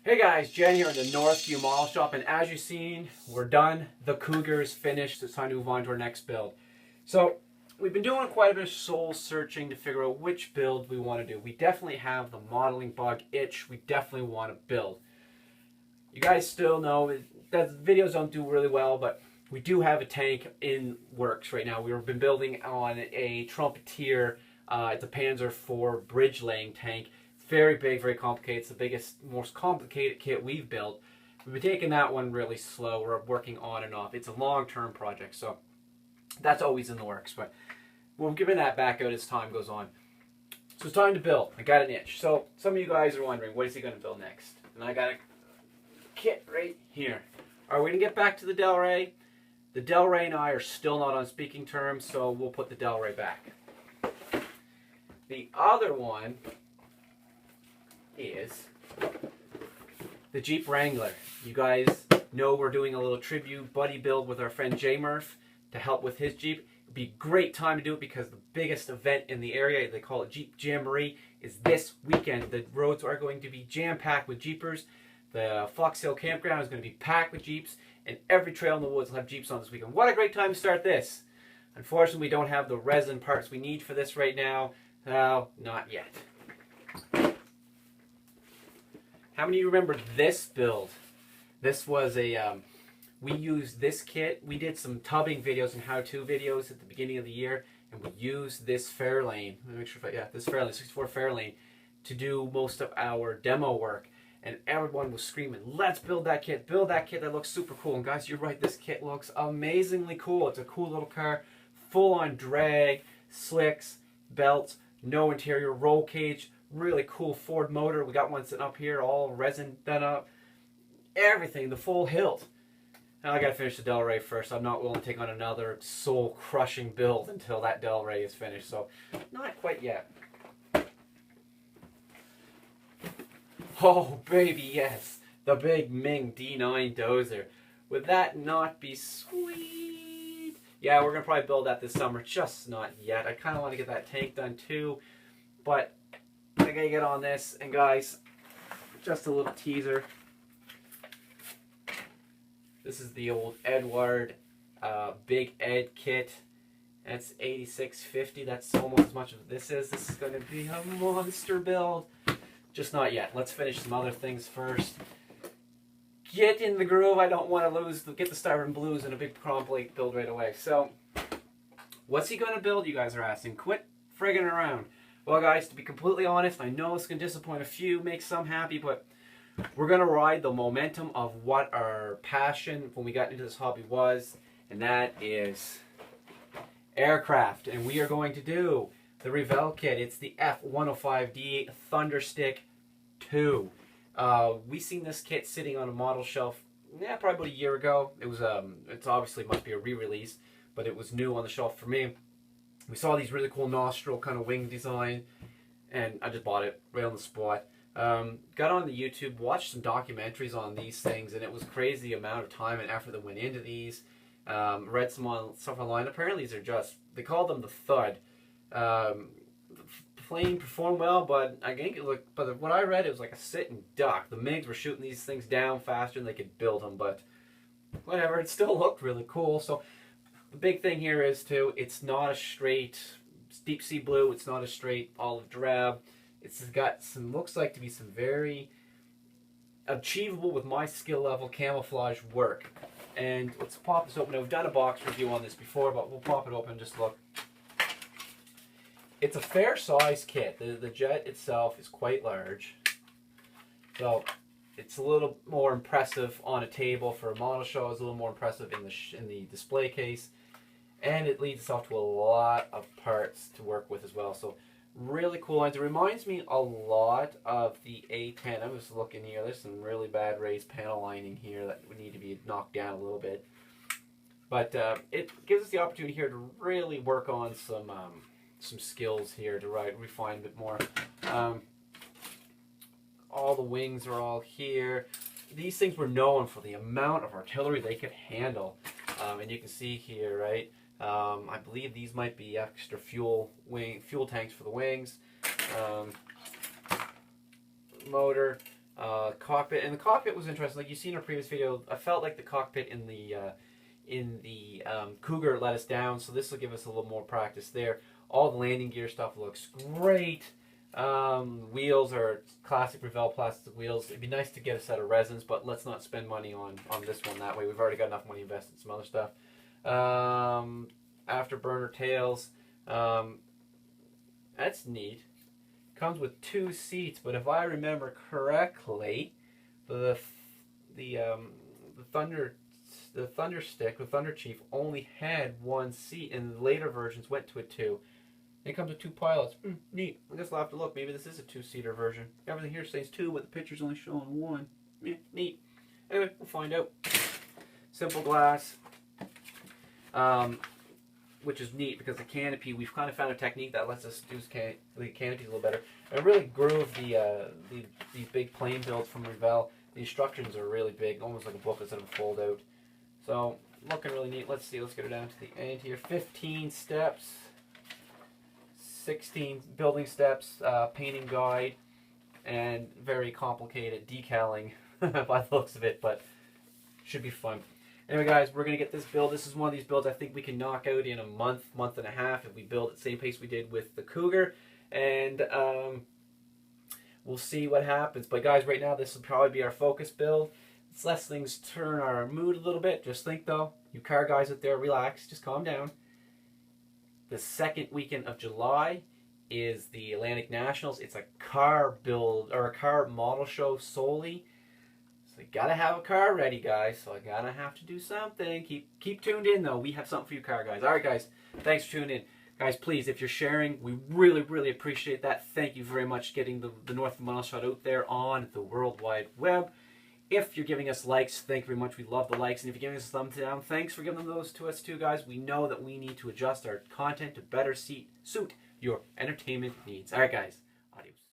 Hey guys, Jen here in the Northview Model Shop, and as you've seen, we're done. The Cougar is finished. It's time to move on to our next build. So we've been doing quite a bit of soul searching to figure out which build we want to do. We definitely have the modeling bug itch. We definitely want to build. You guys still know that videos don't do really well, but we do have a tank in works right now. We've been building on a Trumpeteer. It's a Panzer IV bridge laying tank. Very big, very complicated. It's the biggest, most complicated kit we've built. We've been taking that one really slow. We're working on and off. It's a long-term project, so that's always in the works. But we'll give that back out as time goes on. So it's time to build. I got an itch. So some of you guys are wondering, what is he going to build next? And I got a kit right here. All right, we're going to get back to the Del Rey. The Del Rey and I are still not on speaking terms, so we'll put the Del Rey back. The other one is the Jeep Wrangler. You guys know we're doing a little tribute buddy build with our friend J Murph to help with his Jeep. It'd be a great time to do it because the biggest event in the area, they call it Jeep Jamboree, is this weekend. The roads are going to be jam-packed with Jeepers. The Fox Hill Campground is going to be packed with Jeeps, and every trail in the woods will have Jeeps on this weekend. What a great time to start this. Unfortunately, we don't have the resin parts we need for this right now. No, not yet. How many of you remember this build? This was a, we used this kit. We did some tubbing videos and how-to videos at the beginning of the year, and we used this Fairlane, let me make sure if I, yeah, this Fairlane, 64 Fairlane, to do most of our demo work. And everyone was screaming, let's build that kit, that looks super cool. And guys, you're right, this kit looks amazingly cool. It's a cool little car, full-on drag, slicks, belts, no interior, roll cage, really cool Ford motor. We got one sitting up here, all resin done up. Everything, the full hilt. Now I gotta finish the Del Rey first. I'm not willing to take on another soul-crushing build until that Del Rey is finished. So, not quite yet. Oh, baby, yes. The big Ming D9 dozer. Would that not be sweet? Yeah, we're gonna probably build that this summer. Just not yet. I kind of want to get that tank done too. But I gotta get on this, and guys, just a little teaser. This is the old Edward Big Ed kit. That's 8650. That's almost as much as this is. This is going to be a monster build. Just not yet. Let's finish some other things first. Get in the groove. I don't want to get the Stubborn Blues in a big complete build right away. So, what's he going to build, you guys are asking? Quit friggin' around. Well, guys, to be completely honest, I know it's going to disappoint a few, make some happy, but we're going to ride the momentum of what our passion when we got into this hobby was, and that is aircraft. And we are going to do the Revell kit. It's the F105D Thunderstick 2. We seen this kit sitting on a model shelf, probably about a year ago. It was, it's obviously must be a re-release, but it was new on the shelf for me. We saw these really cool nostril kind of wing design, and I just bought it right on the spot. Got on the YouTube, watched some documentaries on these things, and it was crazy the amount of time and effort that went into these. Read some stuff online. Apparently these are just, they call them the Thud. The plane performed well, but I think it looked, but what I read, it was like a sitting duck. The MiGs were shooting these things down faster than they could build them, but whatever, it still looked really cool. So the big thing here is too, it's not a straight deep sea blue, it's not a straight olive drab. It's got some, looks like to be some very achievable with my skill level camouflage work. And let's pop this open. Now, we've done a box review on this before, but we'll pop it open and just look. It's a fair size kit. The jet itself is quite large. So it's a little more impressive on a table for a model show. It's a little more impressive in the display case. And it leads itself to a lot of parts to work with as well. So really cool lines. It reminds me a lot of the A10. I'm just looking here. There's some really bad raised panel lining here that would need to be knocked down a little bit. But it gives us the opportunity here to really work on some skills here to refine a bit more. All the wings are all here. These things were known for the amount of artillery they could handle. And you can see here, right? I believe these might be extra fuel tanks for the wings. Motor. cockpit, and the cockpit was interesting. Like you see in our previous video, I felt like the cockpit in the Cougar let us down, so this will give us a little more practice there. All the landing gear stuff looks great. Wheels are classic Revell plastic wheels. It'd be nice to get a set of resins, but let's not spend money on this one that way. We've already got enough money invested in some other stuff. Afterburner tails. That's neat. Comes with 2 seats, but if I remember correctly, the Thunder Stick, the Thunder Chief, only had 1 seat, and the later versions went to a 2. It comes with 2 pilots. Neat. I guess I'll have to look. Maybe this is a 2-seater version. Everything here says 2, but the picture's only showing 1. Yeah, neat. Anyway, we'll find out. Simple glass. Which is neat because the canopy, we've kind of found a technique that lets us do the canopy a little better. I really groove these big plane builds from Revell. The instructions are really big, almost like a book instead of a fold out. So, looking really neat. Let's see, let's get it down to the end here. 15 steps, 16 building steps, painting guide, and very complicated decaling by the looks of it, but should be fun. Anyway, guys, we're going to get this build. This is one of these builds I think we can knock out in a month, month and a half if we build at the same pace we did with the Cougar. And we'll see what happens. But, guys, right now this will probably be our focus build. Let's let things turn our mood a little bit. Just think, though, you car guys out there, relax. Just calm down. The second weekend of July is the Atlantic Nationals. It's a car build, or a car model show solely. So you gotta have a car ready, guys. So I gotta have to do something. Keep tuned in, though. We have something for you car guys. All right, guys. Thanks for tuning in. Guys, please, if you're sharing, we really, really appreciate that. Thank you very much getting the Northview Model Shop out there on the World Wide Web. If you're giving us likes, thank you very much. We love the likes. And if you're giving us a thumbs down, thanks for giving those to us too, guys. We know that we need to adjust our content to better suit your entertainment needs. All right, guys.